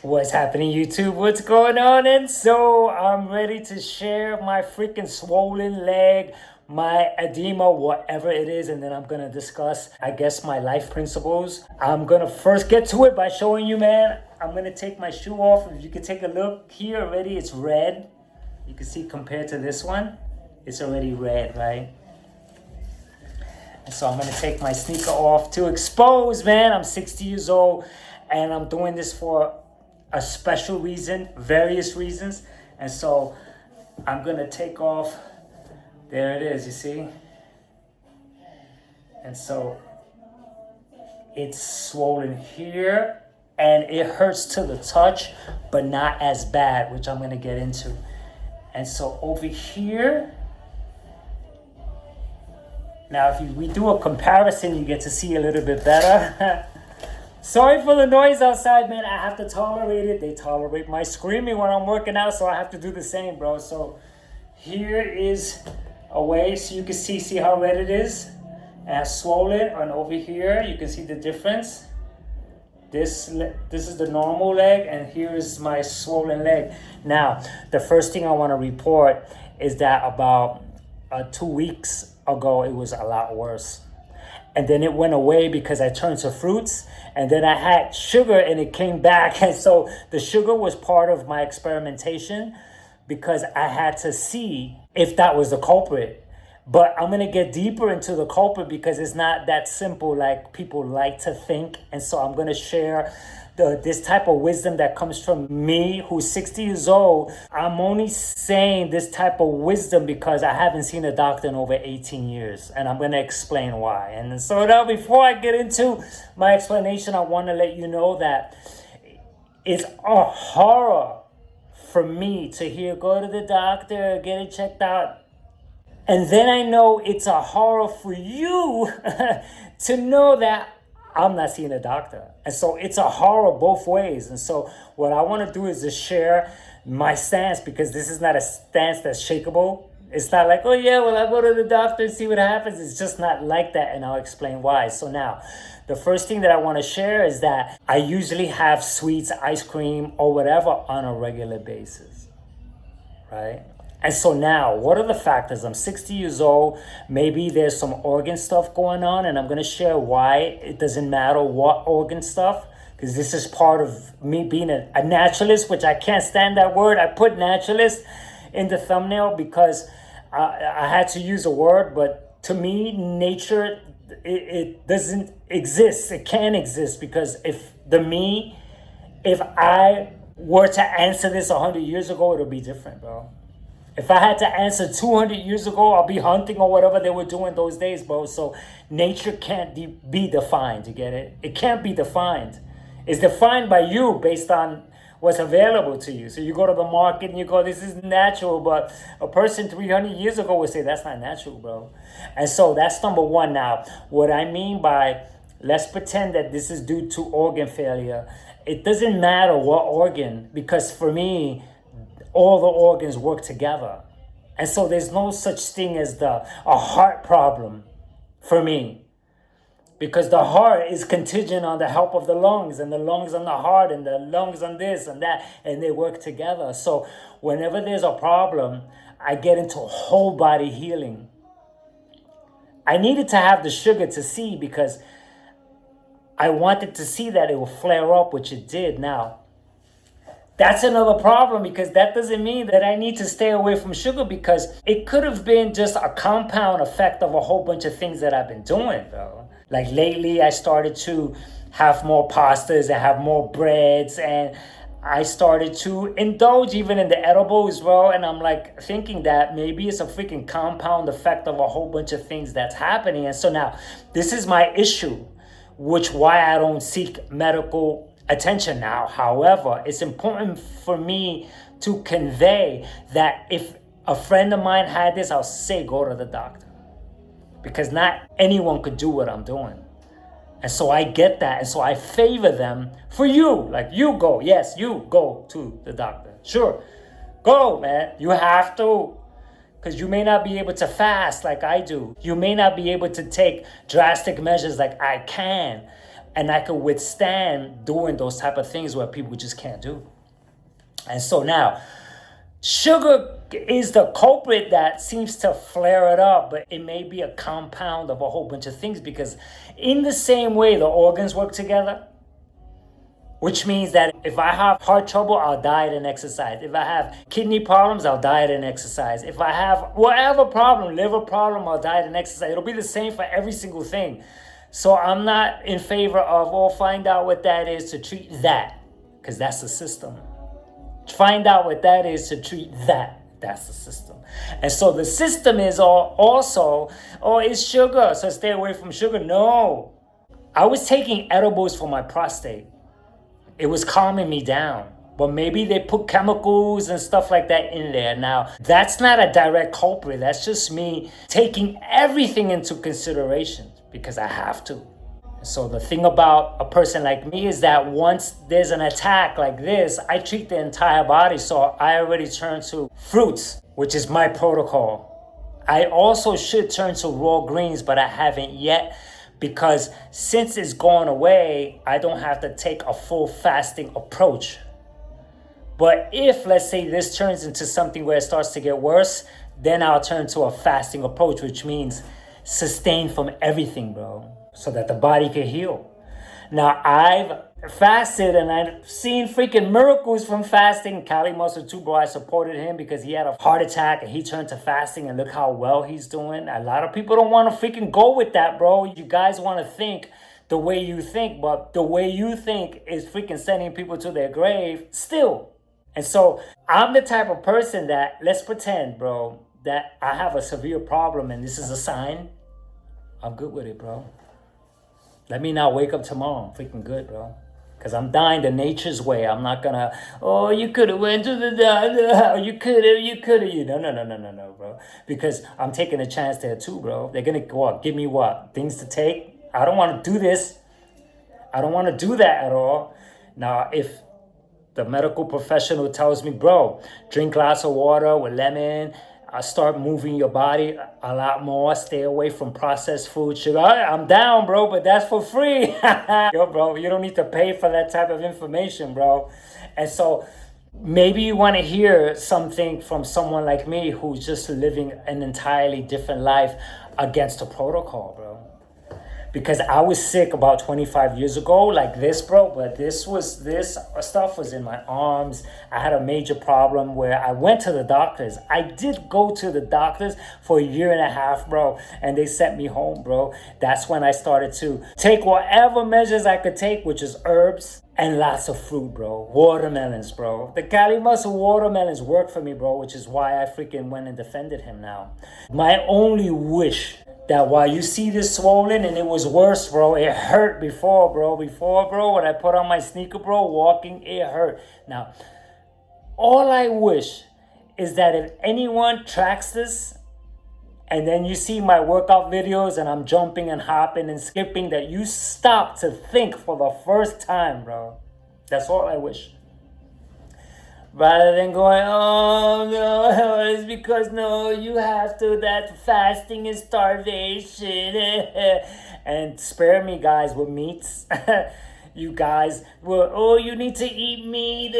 What's happening, YouTube? What's going on? And so I'm ready to share my freaking swollen leg, my edema, whatever it is, and then I'm gonna discuss, I guess, my life principles. I'm gonna first get to it by showing you, man. I'm gonna take my shoe off. If you can take a look here already, it's red. You can see compared to this one, it's already red, right? And so I'm gonna take my sneaker off to expose, man. I'm 60 years old and I'm doing this for a special reason, various reasons. And so I'm gonna take off, there it is, you see? And so it's swollen here and it hurts to the touch, but not as bad, which I'm gonna get into. And so over here, now if we do a comparison, you get to see a little bit better. Sorry for the noise outside, man. I have to tolerate it. They tolerate my screaming when I'm working out, so I have to do the same, bro. So here is a way so you can see how red it is and swollen. And over here, you can see the difference. This is the normal leg, and here is my swollen leg. Now, the first thing I want to report is that about 2 weeks ago, it was a lot worse. And then it went away because I turned to fruits, and then I had sugar and it came back. And so the sugar was part of my experimentation because I had to see if that was the culprit. But I'm going to get deeper into the culprit because it's not that simple like people like to think. And so I'm going to share this type of wisdom that comes from me, who's 60 years old. I'm only saying this type of wisdom because I haven't seen a doctor in over 18 years. And I'm going to explain why. And so now before I get into my explanation, I want to let you know that it's a horror for me to hear, go to the doctor, get it checked out. And then I know it's a horror for you to know that I'm not seeing a doctor. And so it's a horror both ways. And so what I want to do is just share my stance, because this is not a stance that's shakeable. It's not like, oh yeah, well, I go to the doctor and see what happens. It's just not like that, and I'll explain why. So now, the first thing that I want to share is that I usually have sweets, ice cream, or whatever on a regular basis, right? And so now, what are the factors? I'm 60 years old. Maybe there's some organ stuff going on, and I'm going to share why it doesn't matter what organ stuff, because this is part of me being a naturalist, which I can't stand that word. I put naturalist in the thumbnail because I had to use a word, but to me, nature, it doesn't exist. It can't exist, because if I were to answer this 100 years ago, it'll be different, bro. If I had to answer 200 years ago, I'll be hunting or whatever they were doing those days, bro. So nature can't be defined, you get it? It can't be defined. It's defined by you based on what's available to you. So you go to the market and you go, this is natural, but a person 300 years ago would say, that's not natural, bro. And so that's number one. Now, what I mean by, let's pretend that this is due to organ failure. It doesn't matter what organ, because for me, all the organs work together. And so there's no such thing as a heart problem for me, because the heart is contingent on the help of the lungs, and the lungs on the heart, and the lungs on this and that, and they work together. So whenever there's a problem, I get into whole body healing. I needed to have the sugar to see, because I wanted to see that it will flare up, which it did. Now, that's another problem, because that doesn't mean that I need to stay away from sugar, because it could have been just a compound effect of a whole bunch of things that I've been doing, though. Like lately, I started to have more pastas and have more breads, and I started to indulge even in the edible as well. And I'm like thinking that maybe it's a freaking compound effect of a whole bunch of things that's happening. And so now, this is my issue, which why I don't seek medical attention now. However, it's important for me to convey that if a friend of mine had this, I'll say go to the doctor, because not anyone could do what I'm doing. And so I get that, and so I favor them for you. Like, you go, yes, you go to the doctor. Sure, go, man. You have to, because you may not be able to fast like I do. You may not be able to take drastic measures like I can. And I could withstand doing those type of things where people just can't do. And so now, sugar is the culprit that seems to flare it up, but it may be a compound of a whole bunch of things, because in the same way the organs work together, which means that if I have heart trouble, I'll diet and exercise. If I have kidney problems, I'll diet and exercise. If I have whatever problem, liver problem, I'll diet and exercise. It'll be the same for every single thing. So I'm not in favor of, find out what that is to treat that, because that's the system. Find out what that is to treat that. That's the system. And so the system is also, it's sugar, so stay away from sugar. No. I was taking edibles for my prostate. It was calming me down. But maybe they put chemicals and stuff like that in there. Now, that's not a direct culprit. That's just me taking everything into consideration because I have to. So the thing about a person like me is that once there's an attack like this, I treat the entire body. So I already turn to fruits, which is my protocol. I also should turn to raw greens, but I haven't yet, because since it's gone away, I don't have to take a full fasting approach. But if, let's say, this turns into something where it starts to get worse, then I'll turn to a fasting approach, which means sustain from everything, bro, so that the body can heal. Now, I've fasted and I've seen freaking miracles from fasting. Cali Muscle too, bro. I supported him because he had a heart attack and he turned to fasting, and look how well he's doing. A lot of people don't want to freaking go with that, bro. You guys want to think the way you think, but the way you think is freaking sending people to their grave still. And so I'm the type of person that, let's pretend, bro, that I have a severe problem and this is a sign. I'm good with it, bro. Let me not wake up tomorrow. I'm freaking good, bro. Because I'm dying the nature's way. I'm not gonna, you could have went to the doctor. You could have. No, bro. Because I'm taking a chance there too, bro. They're gonna give me what? Things to take? I don't want to do this. I don't want to do that at all. Now, if the medical professional tells me, bro, drink lots of water with lemon, start moving your body a lot more, stay away from processed food, sugar, I'm down, bro, but that's for free. Yo, bro, you don't need to pay for that type of information, bro. And so maybe you want to hear something from someone like me who's just living an entirely different life against the protocol, bro. Because I was sick about 25 years ago, like this, bro. But this stuff was in my arms. I had a major problem where I went to the doctors. I did go to the doctors for a year and a half, bro. And they sent me home, bro. That's when I started to take whatever measures I could take, which is herbs and lots of fruit, bro. Watermelons, bro. The Cali Muscle watermelons worked for me, bro, which is why I freaking went and defended him now. My only wish that while you see this swollen, and it was worse, bro, it hurt before, bro, when I put on my sneaker, bro, walking, it hurt. Now, all I wish is that if anyone tracks this, and then you see my workout videos and I'm jumping and hopping and skipping, that you stop to think for the first time, bro. That's all I wish. Rather than going, oh no, it's because no, you have to, that fasting is starvation. And spare me, guys, with meats. You guys will, you need to eat meat,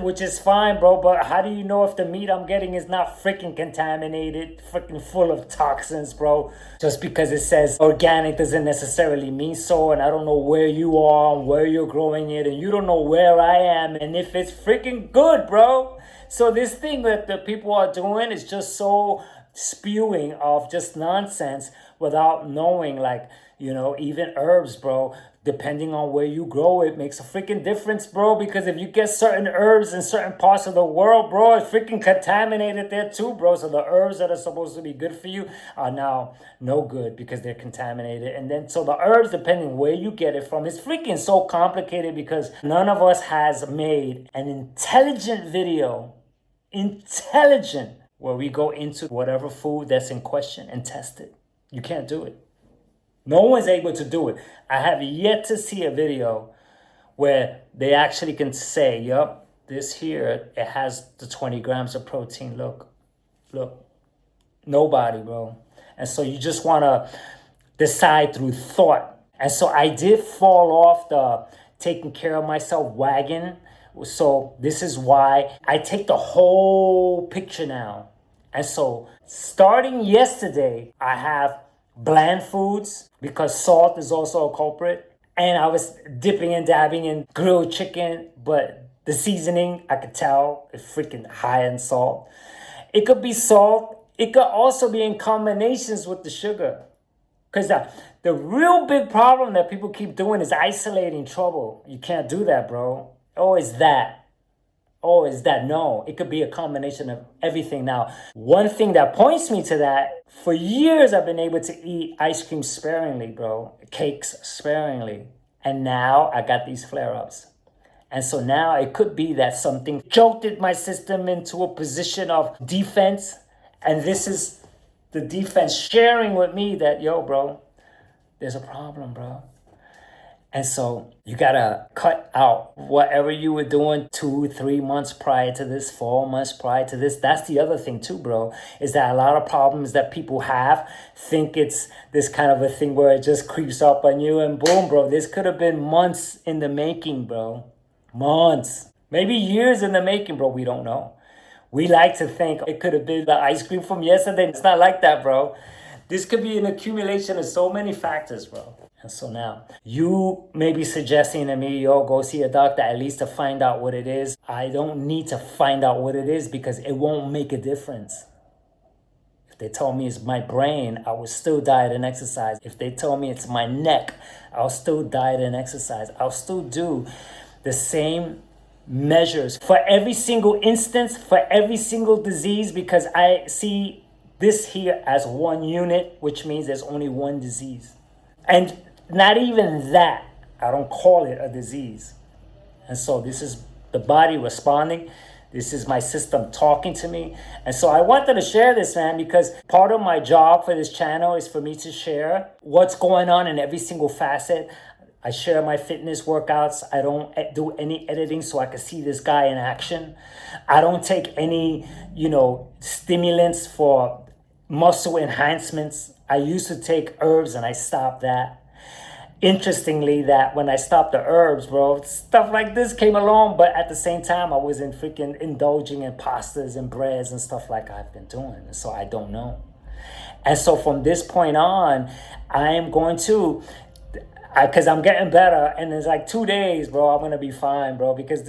which is fine, bro. But how do you know if the meat I'm getting is not freaking contaminated, freaking full of toxins, bro? Just because it says organic doesn't necessarily mean so. And I don't know where you are and where you're growing it. And you don't know where I am and if it's freaking good, bro. So this thing that the people are doing is just so spewing of just nonsense without knowing, like, you know, even herbs, bro. Depending on where you grow, it makes a freaking difference, bro. Because if you get certain herbs in certain parts of the world, bro, it's freaking contaminated there too, bro. So the herbs that are supposed to be good for you are now no good because they're contaminated. And then so the herbs, depending where you get it from, it's freaking so complicated because none of us has made an intelligent video, where we go into whatever food that's in question and test it. You can't do it. No one's able to do it. I have yet to see a video where they actually can say, yup, this here, it has the 20 grams of protein. Look. Nobody, bro. And so you just want to decide through thought And so I did fall off the taking care of myself wagon. So this is why I take the whole picture now. And so starting yesterday, I have bland foods because salt is also a culprit. And I was dipping and dabbing in grilled chicken, but the seasoning, I could tell, is freaking high in salt. It could be salt. It could also be in combinations with the sugar. Because the real big problem that people keep doing is isolating trouble. You can't do that, bro. Oh, it's that. Oh, is that? No, it could be a combination of everything. Now, one thing that points me to that, for years I've been able to eat ice cream sparingly, bro, cakes sparingly. And now I got these flare-ups. And so now it could be that something jolted my system into a position of defense. And this is the defense sharing with me that, yo, bro, there's a problem, bro. And so you gotta cut out whatever you were doing 2-3 months prior to this, 4 months prior to this. That's the other thing too, bro, is that a lot of problems that people have think it's this kind of a thing where it just creeps up on you and boom, bro. This could have been months in the making, bro. Months. Maybe years in the making, bro. We don't know. We like to think it could have been the ice cream from yesterday. It's not like that, bro. This could be an accumulation of so many factors, bro. And so now, you may be suggesting to me, yo, go see a doctor at least to find out what it is. I don't need to find out what it is because it won't make a difference. If they told me it's my brain, I would still diet and exercise. If they told me it's my neck, I'll still diet and exercise. I'll still do the same measures for every single instance, for every single disease, because I see this here as one unit, which means there's only one disease. And not even that, I don't call it a disease. And so this is the body responding. This is my system talking to me. And so I wanted to share this, man, because part of my job for this channel is for me to share what's going on in every single facet. I share my fitness workouts. I don't do any editing so I can see this guy in action. I don't take any, stimulants for muscle enhancements. I used to take herbs and I stopped that. Interestingly, that when I stopped the herbs, bro, stuff like this came along, but at the same time, I wasn't freaking indulging in pastas and breads and stuff like I've been doing. So I don't know. And so from this point on, I am going to, because I'm getting better, and it's like 2 days, bro, I'm gonna be fine, bro, because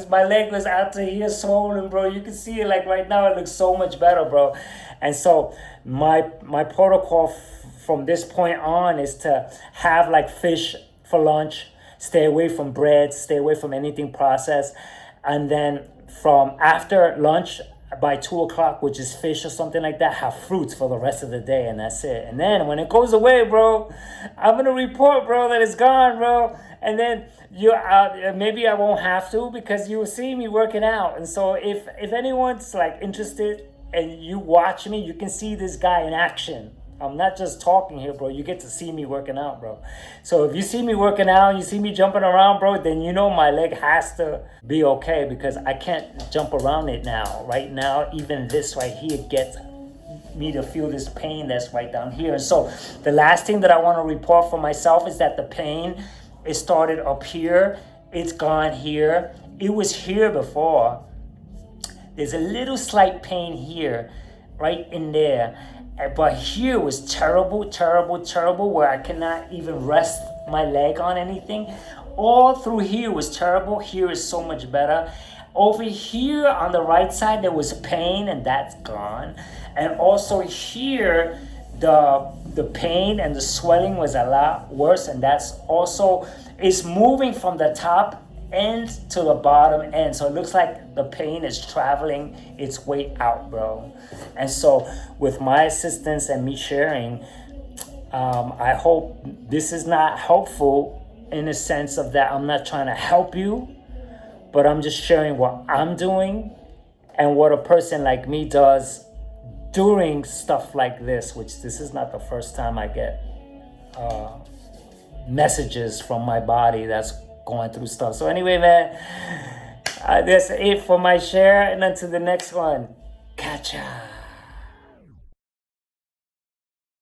my leg was out to here swollen, bro. You can see it like right now, it looks so much better, bro. And so my protocol from this point on is to have like fish for lunch, stay away from bread, stay away from anything processed, and then from after lunch, by 2 o'clock, which is fish or something like that, have fruits for the rest of the day, and that's it. And then when it goes away, bro, I'm gonna report, bro, that it's gone, bro. And then maybe I won't have to because you will see me working out. And so if anyone's like interested and you watch me, you can see this guy in action. I'm not just talking here, bro. You get to see me working out, bro. So if you see me working out, you see me jumping around, bro, then you know my leg has to be okay because I can't jump around it now. Right now, even this right here gets me to feel this pain that's right down here. And so the last thing that I want to report for myself is that the pain, it started up here. It's gone here. It was here before. There's a little slight pain here, right in there. But here was terrible, terrible, terrible, where I cannot even rest my leg on anything. All through here was terrible. Here is so much better. Over here on the right side, there was pain, and that's gone. And also here, the pain and the swelling was a lot worse, and that's also, it's moving from the top end to the bottom end. So it looks like the pain is traveling its way out, bro. And so with my assistance and me sharing, I hope this is not helpful in the sense of that I'm not trying to help you, but I'm just sharing what I'm doing and what a person like me does during stuff like this, which this is not the first time I get messages from my body that's going through stuff. So anyway, man, that's it for my share, and until the next one, catch ya.